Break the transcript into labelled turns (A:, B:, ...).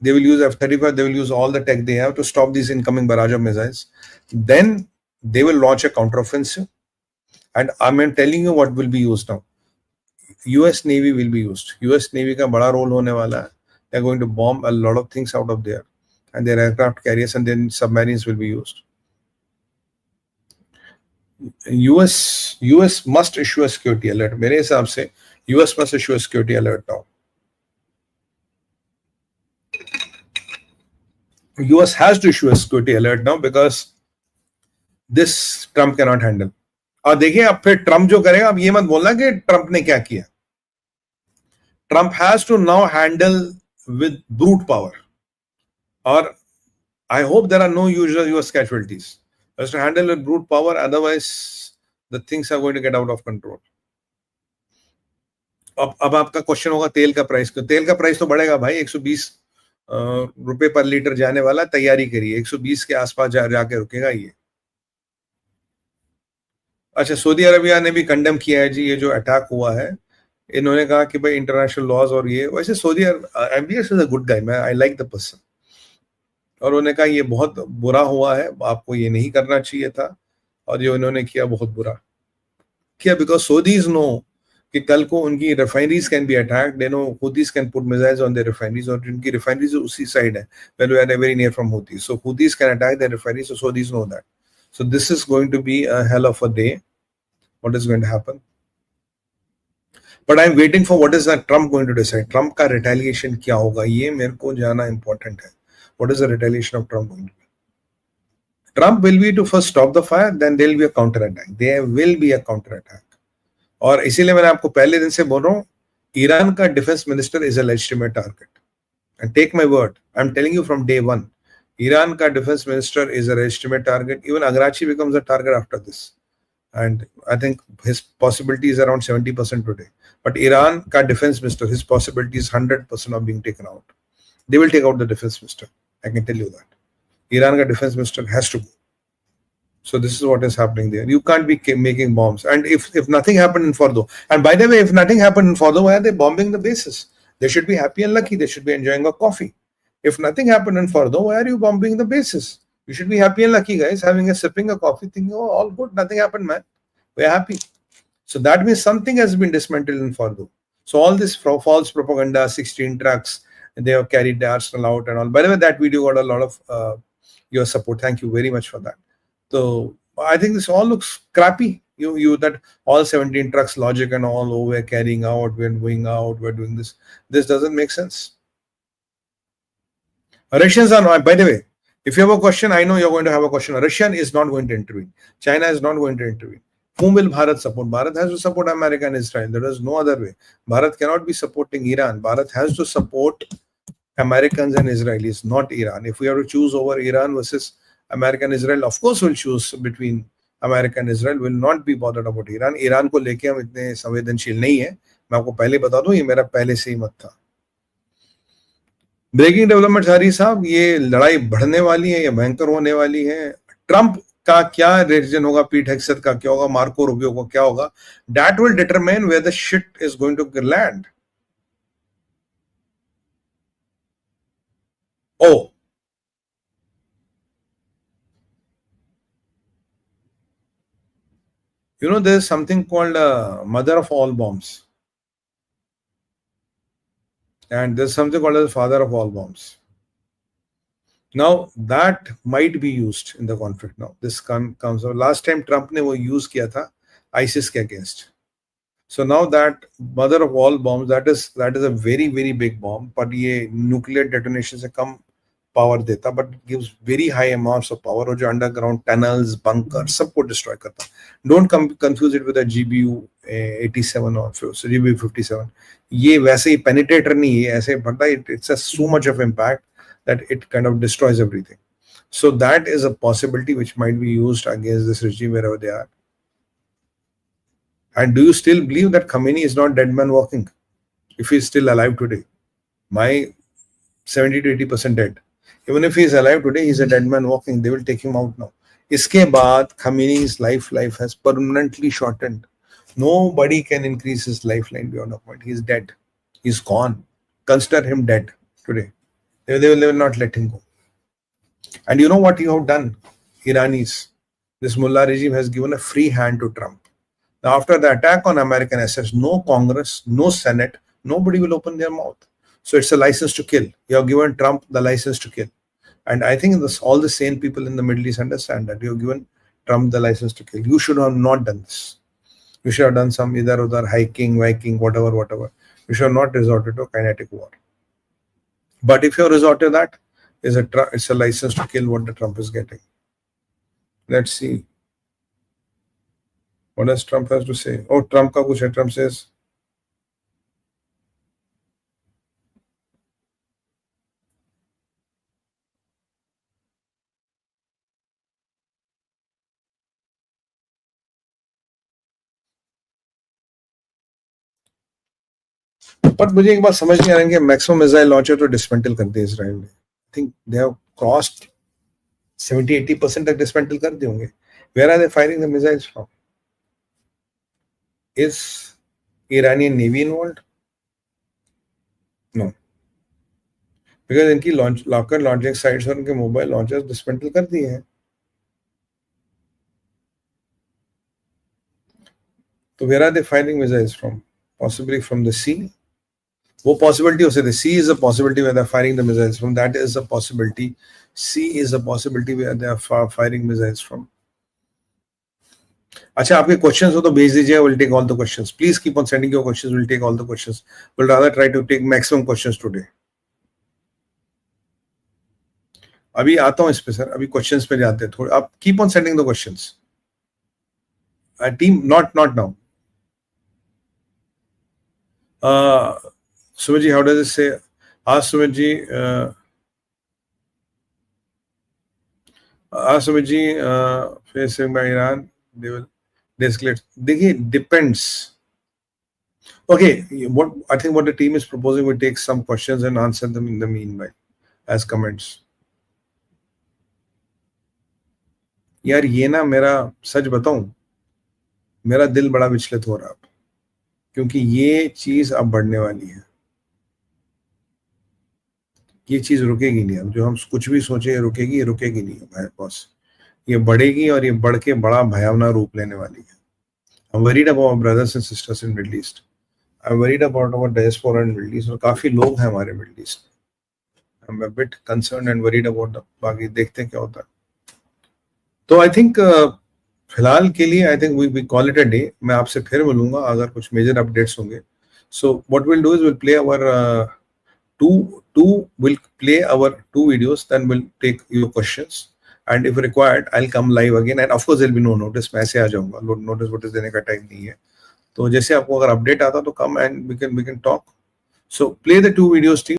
A: They will use F-35. They will use all the tech they have to stop these incoming barrage of missiles. Then they will launch a counteroffensive. And I'm telling you what will be used now. US Navy will be used. US Navy का बड़ा role होने वाला है. They're going to bomb a lot of things out of there, and their aircraft carriers and then submarines will be used. US must issue a security alert. मेरे हिसाब से US must issue a security alert now. US has to issue a security alert now because this Trump cannot handle. और देखिए अब फिर Trump जो करेगा, अब ये मत बोलना कि ट्रम्प ने क्या किया. Trump has to now handle with brute power, or I hope there are no usual US casualties. He has to handle with brute power, otherwise the things are going to get out of control. अब आपका question होगा तेल का price. तेल का price तो बढ़ेगा भाई, 120 रुपए पर लीटर जाने वाला. तैयारी करिए, 120 के आसपास जाके रुकेगा ये. अच्छा, सऊदी अरबिया ने भी कंडेम किया है जी ये जो अटैक हुआ है. इन्होंने कहा कि भाई इंटरनेशनल लॉज और ये, वैसे Saudi MBS is a good guy, मैं आई लाइक द पर्सन. और उन्होंने कहा ये बहुत बुरा हुआ है, आपको ये नहीं करना चाहिए था, और जो इन्होंने किया बहुत बुरा किया. बिकॉज सऊदीज नो कि कल को उनकी refineries can be attacked. They know Houthis can put missiles on their refineries, और उनकी रिफाइनरीज उसी साइड है, well we are very near from Houthis. So Houthis can attack their refineries, so Saudis know that. So this is going to be a hell of a day. What is going to happen? But I'm waiting for what is that Trump going to decide. Trump का retaliation क्या होगा, ये मेरे को जाना important है. What is the retaliation of Trump going to be? Trump will be to first stop the fire, then there will be a counter attack. There will be a counter attack. और इसीलिए मैंने आपको पहले दिन से बोल रहा हूँ, ईरान का defence minister is a legitimate target. And take my word, I'm telling you from day one, Iran का defence minister is a legitimate target. Even Agrachi becomes a target after this. And I think his possibility is around 70% today. But Iran ka defense minister, his possibility is 100% of being taken out. They will take out the defense minister. I can tell you that. Iran ka defense minister has to go. So this is what is happening there. You can't be making bombs. And if nothing happened in Fordo, and by the way, if nothing happened in Fordo, why are they bombing the bases? They should be happy and lucky. They should be enjoying a coffee. If nothing happened in Fordo, why are you bombing the bases? You should be happy and lucky, guys, sipping a coffee, thinking, oh, all good, nothing happened, man. We're happy. So that means something has been dismantled in Fordo. So all this false propaganda, 16 trucks, they have carried the arsenal out and all. By the way, that video got a lot of your support. Thank you very much for that. So I think this all looks crappy. You that all 17 trucks logic and all, oh, we're carrying out, we're going out, we're doing this. This doesn't make sense. Russians are not, by the way, if you have a question, I know you're going to have a question. Russia is not going to intervene. China is not going to intervene. Whom will Bharat support? Bharat has to support America and Israel. There is no other way. Bharat cannot be supporting Iran. Bharat has to support Americans and Israelis, not Iran. If we have to choose over Iran versus America and Israel, of course we'll choose between America and Israel. Will not be bothered about Iran. Iran को लेके हम इतने संवेदनशील नहीं है. मैं आपको पहले बता दूं, ये मेरा पहले से ही मत था. ब्रेकिंग डेवलपमेंट सारी साहब, ये लड़ाई बढ़ने वाली है, ये भयंकर होने वाली है. ट्रंप का क्या डिसीजन होगा, पीट हेक्सेथ का क्या होगा, मार्को रूबियो का क्या होगा, that will determine where the shit is going to land. Oh, you know, there's something called mother of all bombs, and there's something called as father of all bombs. Now that might be used in the conflict. Now this comes last time Trump ने वो use किया था ISIS के against. So now that mother of all bombs, that is a very very big bomb, but ये nuclear detonation से कम power देता, but gives very high amounts of power, और जो underground tunnels, bunkers, सबको destroy करता. Don't confuse it with a GBU 87 or GBU 57. ये वैसे ही penetrator नहीं है, ऐसे पड़ता है. It's so much of impact that it kind of destroys everything. So that is a possibility which might be used against this regime wherever they are. And do you still believe that Khamenei is not dead man walking? If he is still alive today, my 70 to 80% dead. Even if he is alive today, he is a dead man walking. They will take him out now. Iske baad, Khamenei's life has permanently shortened. Nobody can increase his lifeline beyond a point. He is dead. He is gone. Consider him dead today. They will not let him go. And you know what you have done, Iranis? This mullah regime has given a free hand to Trump. Now, after the attack on American assets, no Congress, no Senate, nobody will open their mouth. So it's a license to kill. You have given Trump the license to kill. And I think all the sane people in the Middle East understand that you have given Trump the license to kill. You should have not done this. You should have done some either other hiking, Viking, whatever. You should have not resorted to kinetic war. But if you resort to that, it's a license to kill what the Trump is getting. Let's see. What does Trump has to say? Oh, Trump ka kuch hai. Trump says, पर मुझे एक बात समझ नहीं आ रही है कि maximum missile launcher तो डिसमेंटल कर दिए इजराइल ने. I think they have crossed 70-80% तक डिसमेंटल कर दिए होंगे. Where are they firing the missiles from? Is Iranian Navy involved? No. Because इनकी लॉकर लॉन्चिंग साइट्स और उनके मोबाइल लॉन्चर्स डिसमेंटल कर दिए हैं. तो where are they firing missiles from? Possibly from the sea. वो possibility हो सकती है. Sea is a possibility where they are firing the missiles from. That is a possibility. Sea is a possibility where they are firing missiles from. अच्छा, आपके questions हो तो भेज दीजिए. We'll take all the questions. Please keep on sending your questions. We'll take all the questions. We'll rather try to take maximum questions today. अभी आता हूँ इस पे सर. अभी क्वेश्चंस पे जाते हैं थोड़े. आप keep on sending the questions. Team, not now. Sumit ji, how does it say? Ask Sumit ji. Sumit ji, facing by Iran, they will de-escalate. देखिए, depends. Okay, I think what the team is proposing, we take some questions and answer them in the meanwhile as comments. यार ये ना, मेरा सच बताऊं, मेरा दिल बड़ा विचलित हो रहा है क्योंकि ये चीज अब बढ़ने वाली है. ये चीज रुकेगी नहीं. अब जो हम कुछ भी सोचे रुकेगी, ये रुकेगी नहीं भाई बॉस. ये बढ़ेगी और ये बढ़ के बड़ा भयावना रूप लेने वाली है. I'm worried about our brothers and sisters in Middle East. I'm worried about our diaspora in Middle East. और काफी लोग हैं हमारे Middle East. I'm a bit concerned and worried about the. बाकी देखते हैं क्या होता है. तो I think फिलहाल के लिए I think we call it a day. मैं आपसे फिर मिलूंगा अगर कुछ मेजर अपडेट्स होंगे. So what we'll do is we'll play our we'll play our 2 videos, then we'll take your questions. And if required, I'll come live again. And of course, there'll be no notice. मैं ऐसे आ जाऊंगा. Notice notice देने का time नहीं है. तो जैसे आपको अगर अपडेट आता तो come and we can talk. So play the 2 videos, team.